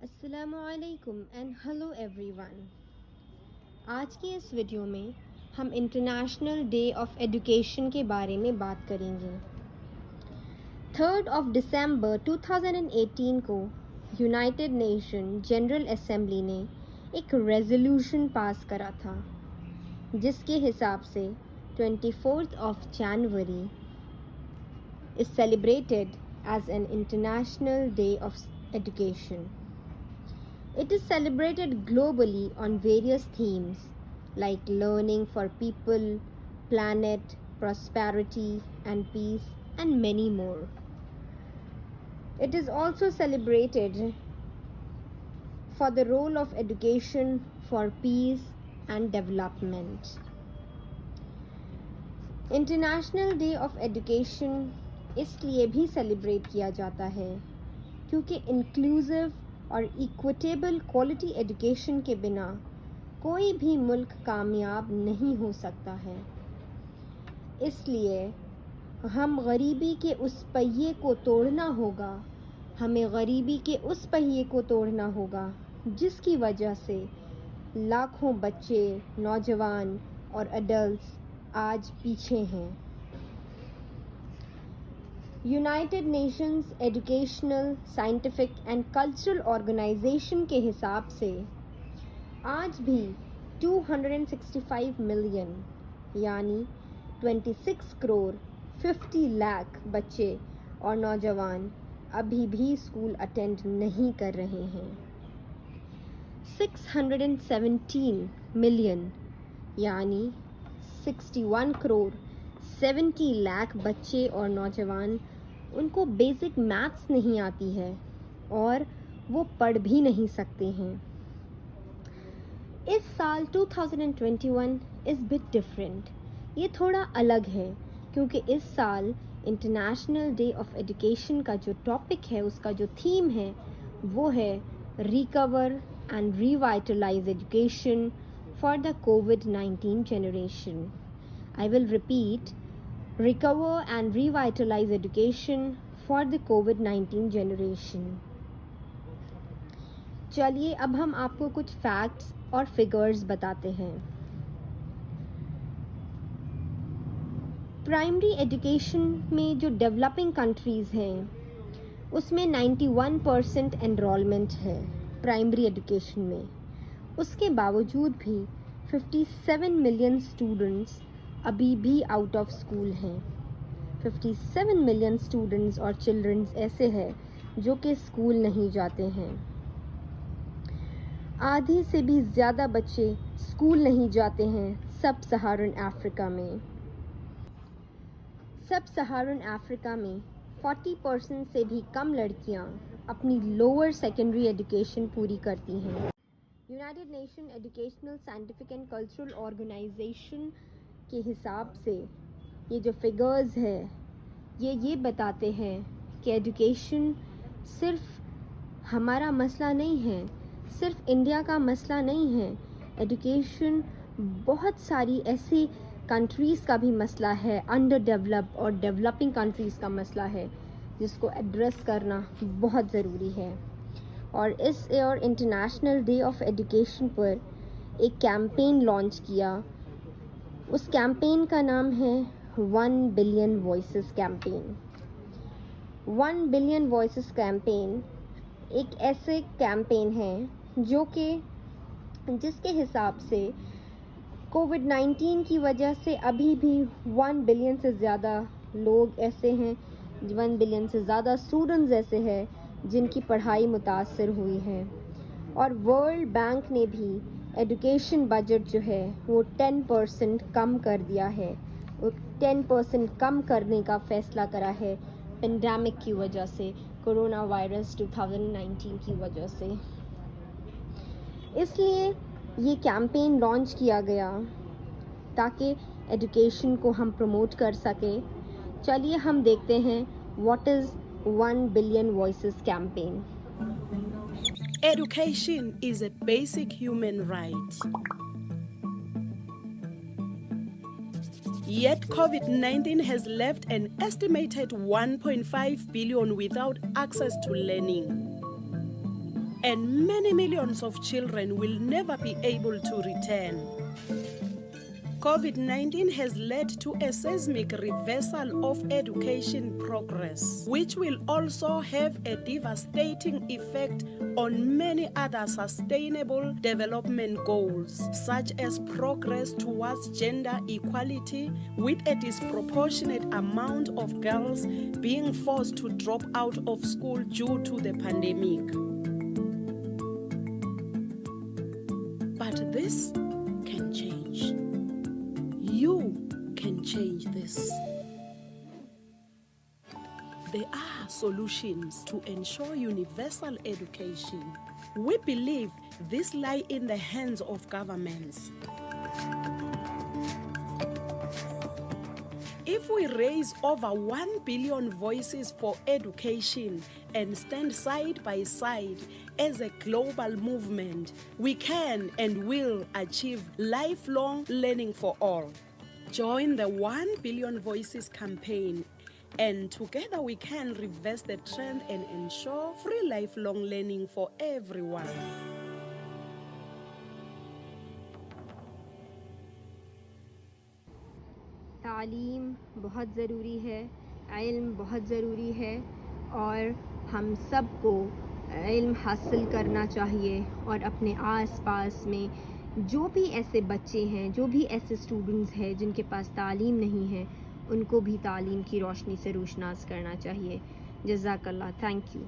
अस्सलामुअलैकुम and hello everyone. आज के इस वीडियो में हम इंटरनेशनल डे ऑफ एजुकेशन के बारे में बात करेंगे। 3 दिसंबर 2018 को यूनाइटेड नेशन जनरल असेंबली ने एक रेजोल्यूशन पास करा था जिसके हिसाब से 24 जनवरी is celebrated as an International Day of Education. It is celebrated globally on various themes like learning for people, planet, prosperity and peace, and many more. It is also celebrated for the role of education for peace and development. International Day of Education इसलिए भी celebrate किया जाता है क्योंकि inclusive और equitable quality education के बिना कोई भी मुल्क कामयाब नहीं हो सकता है। इसलिए हमें गरीबी के उस पहिए को तोड़ना होगा जिसकी वजह से लाखों बच्चे, नौजवान और एडल्ट्स आज पीछे हैं। United Nations educational, scientific and cultural organization के हिसाब से आज भी 265 मिलियन यानी 26 करोड़ 50 लाख बच्चे और नौजवान अभी भी स्कूल अटेंड नहीं कर रहे हैं। 617 मिलियन यानी 61 करोड़ 70 लाख बच्चे और नौजवान उनको बेसिक मैथ्स नहीं आती है और वो पढ़ भी नहीं सकते हैं। इस साल 2021 इज़ बिट डिफरेंट। ये थोड़ा अलग है क्योंकि इस साल इंटरनेशनल डे ऑफ एजुकेशन का जो टॉपिक है, उसका जो थीम है वो है recover and revitalise education for the COVID-19 generation. I will repeat, recover and revitalize education for the COVID-19 generation. चलिए अब हम आपको कुछ फैक्ट्स और फिगर्स बताते हैं। प्राइमरी एजुकेशन में जो डेवलपिंग कंट्रीज़ हैं उसमें 91% एनरोलमेंट है प्राइमरी एजुकेशन में। उसके बावजूद भी 57 मिलियन स्टूडेंट्स अभी भी आउट ऑफ स्कूल हैं। 57 मिलियन स्टूडेंट्स और चिल्ड्रंस ऐसे हैं जो कि स्कूल नहीं जाते हैं। आधे से भी ज़्यादा बच्चे स्कूल नहीं जाते हैं सब सहारन अफ्रीका में। सब सहारन अफ्रीका में 40% से भी कम लड़कियां अपनी लोअर सेकेंडरी एजुकेशन पूरी करती हैं। United Nation educational, scientific and cultural organization के हिसाब से ये जो फिगर्स है ये बताते हैं कि एजुकेशन सिर्फ हमारा मसला नहीं है, सिर्फ इंडिया का मसला नहीं है। एजुकेशन बहुत सारी ऐसी कंट्रीज़ का भी मसला है, अंडर डेवलप और डेवलपिंग कंट्रीज़ का मसला है जिसको एड्रेस करना बहुत ज़रूरी है। और इस year international day of education पर एक कैंपेन लॉन्च किया। उस कैंपेन का नाम है 1 billion voices campaign. 1 billion voices campaign एक ऐसे कैंपेन है जो कि जिसके हिसाब से COVID-19 की वजह से अभी भी 1 बिलियन से ज़्यादा लोग ऐसे हैं, 1 बिलियन से ज़्यादा स्टूडेंट्स ऐसे हैं जिनकी पढ़ाई मुतासर हुई है। और वर्ल्ड बैंक ने भी एजुकेशन बजट जो है वो 10% कम कर दिया है। वो 10% कम करने का फ़ैसला करा है पेंडेमिक की वजह से, कोरोना वायरस 2019 की वजह से। इसलिए ये कैंपेन लॉन्च किया गया ताकि एजुकेशन को हम प्रमोट कर सकें। चलिए हम देखते हैं what is 1 billion voices campaign. Education is a basic human right. Yet COVID-19 has left an estimated 1.5 billion without access to learning. and many millions of children will never be able to return. COVID-19 has led to a seismic reversal of education progress, which will also have a devastating effect on many other sustainable development goals, such as progress towards gender equality, with a disproportionate amount of girls being forced to drop out of school due to the pandemic. But this can change. You can change this. There are solutions to ensure universal education. We believe these lie in the hands of governments. If we raise over 1 billion voices for education and stand side by side as a global movement, we can and will achieve lifelong learning for all. Join the 1 Billion Voices campaign, and together we can reverse the trend and ensure free lifelong learning for everyone. तालीम बहुत ज़रूरी है, इल्म बहुत ज़रूरी है और हम सबको इल्म हासिल करना चाहिए और अपने आस-पास में जो भी ऐसे बच्चे हैं, जो भी ऐसे स्टूडेंट्स हैं जिनके पास तालीम नहीं है, उनको भी तालीम की रोशनी से रोशनास करना चाहिए। जज़ाकल्लाह, थैंक यू।